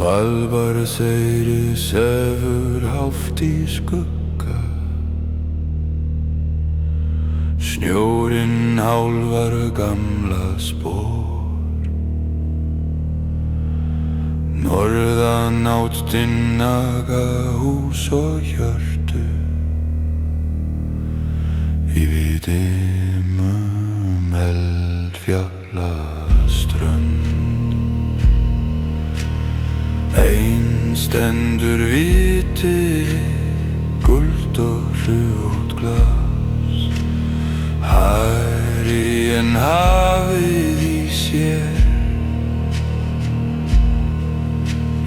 Svalbarðseyri sefur hálft í skugga. Snjórinn hálfar gamla spor. Norðan áttin naga hús og hjörtu. Yfir dimmum eldfjallaströnd. Ein stendur viti, guld og hrúgt glas. Hærri en hafið í sér.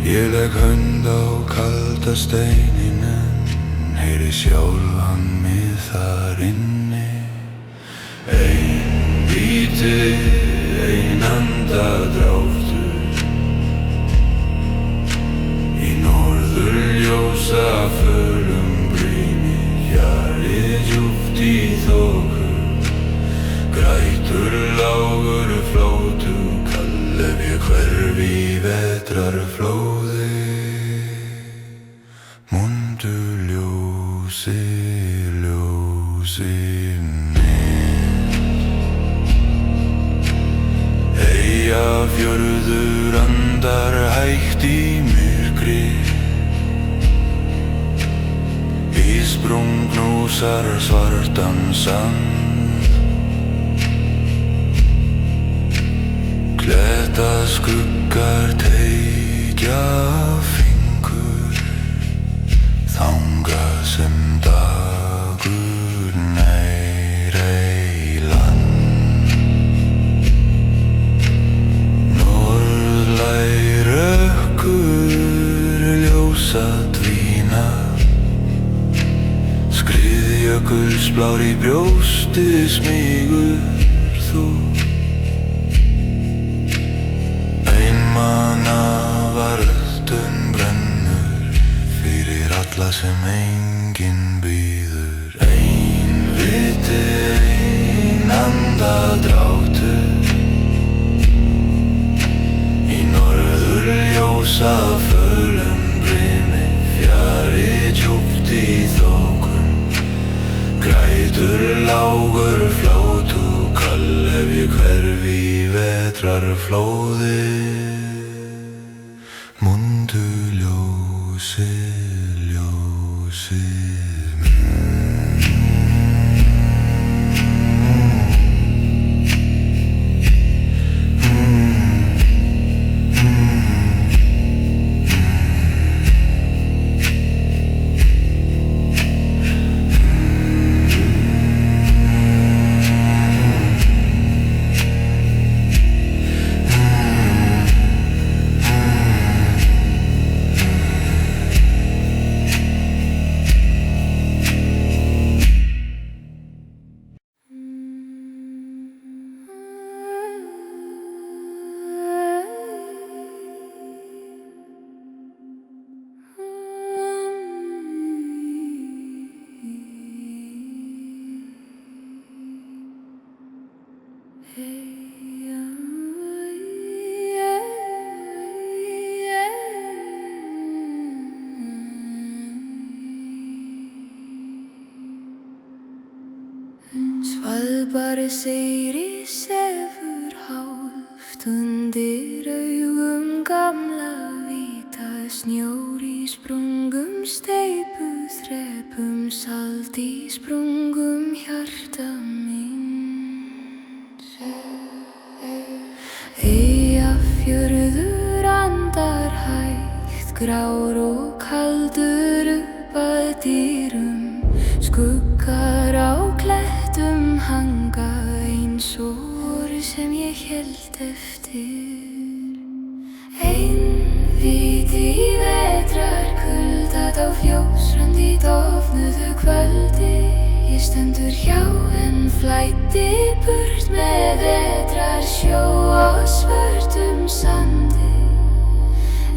Ég legg hönd á kalda steininn en heyri sjálfan mig þar inni. Ein víti, ein andadráttur. Í norðurljósa fölum brími, hjarið djúpt í þoku. Grætur lágur flótu, kall ef ég hverfi í vetrarflóði. Mundu ljósi, ljósi mitt. Eyjafjörður andar hægt í myrkri. Ísbrún knúsar svartan sand. Klettaskuggar teygja fingur þangað sem dagur nær ei land. Norðlæg rökkur ljósa dvína. Skriðjökulsblár í brjósti smýgur þú. Einmana varðtun brennur fyrir alla sem enginn býður. Ein viti, ein andadráttur. Í norðurljósa fölum brimi, fjarri djúpt í þokum. Grætur lágur flótu, kall ef ég hverfi í vetrarflóði. Mundu ljósi, ljósi Svalbarðseyri sefur hálft undir augum gamla vita. Snjór í sprungum, steypuþrepum, salt í sprungum hjarta míns. Eyjafjörður andar hægt, grár og kaldur upp að dyrum. Skuggar á klettum hanga eins og voru sem ég hélt eftir. Einvíti í vetrarkuldat á fjósrönd í dofnuðu kvöldi. Ég stendur hjá en flæddi burt með vetrarsjó og svörtum sandi.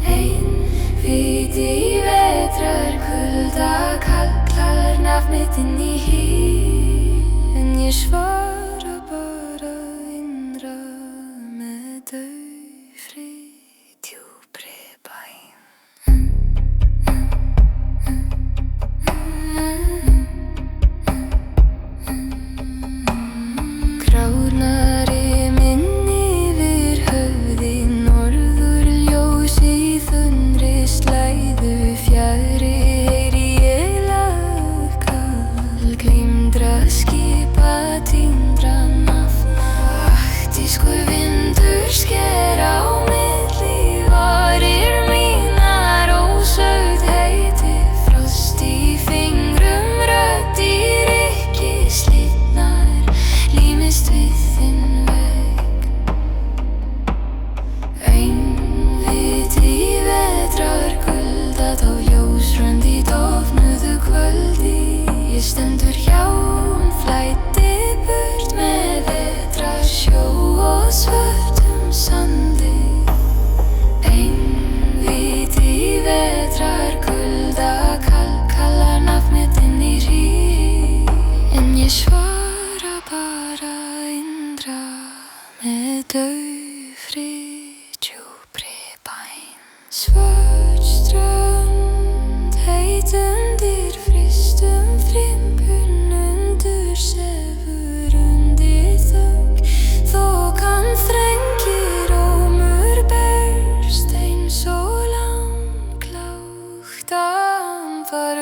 Einvíti í vetrarkulda kallar nafn mitt inn í hýr. En ég svara bara innra með daufri djúpri bæn.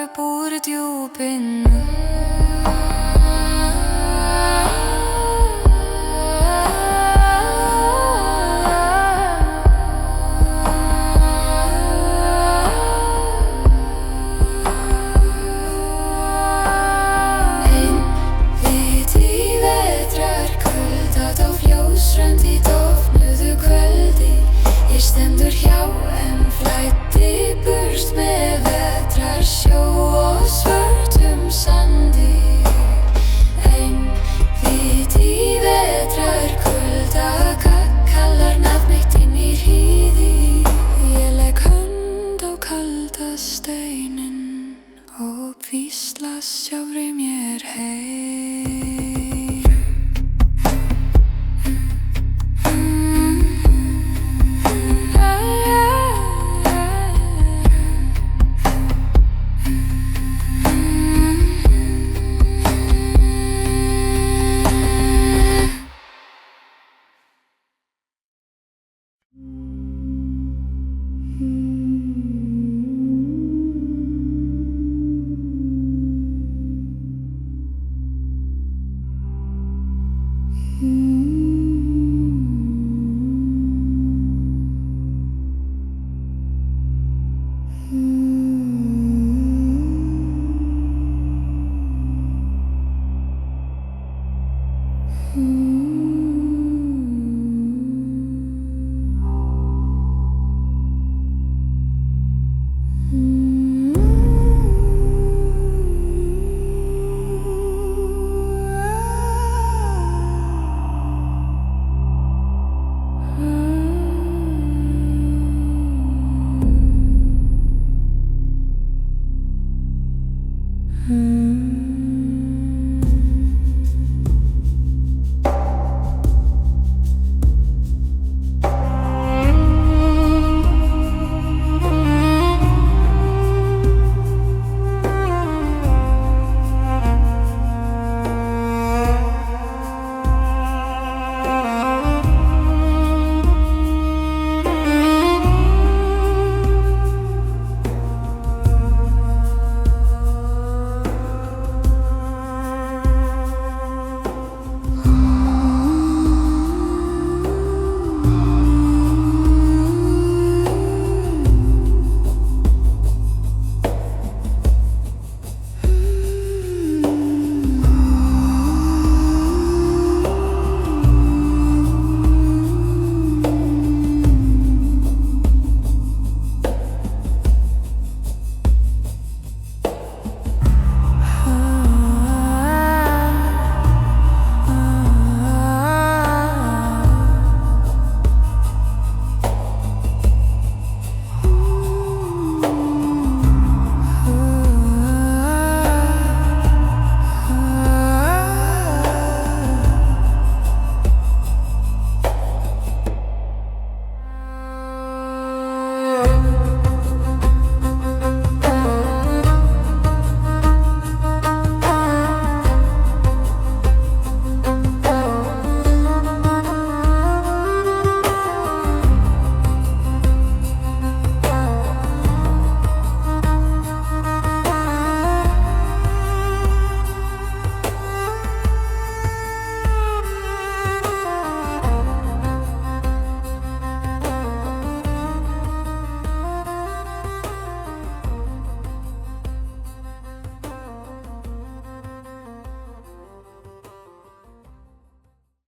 upp úr djúpinu. Stendur hjá flæddi burt með vetrar sjó og svörtum sandi. Einvít í vetrar kulda kallar nafn mitt inn í hríði. Ég legg hönd á kalda steininn og hvísla sjálfri mér hey.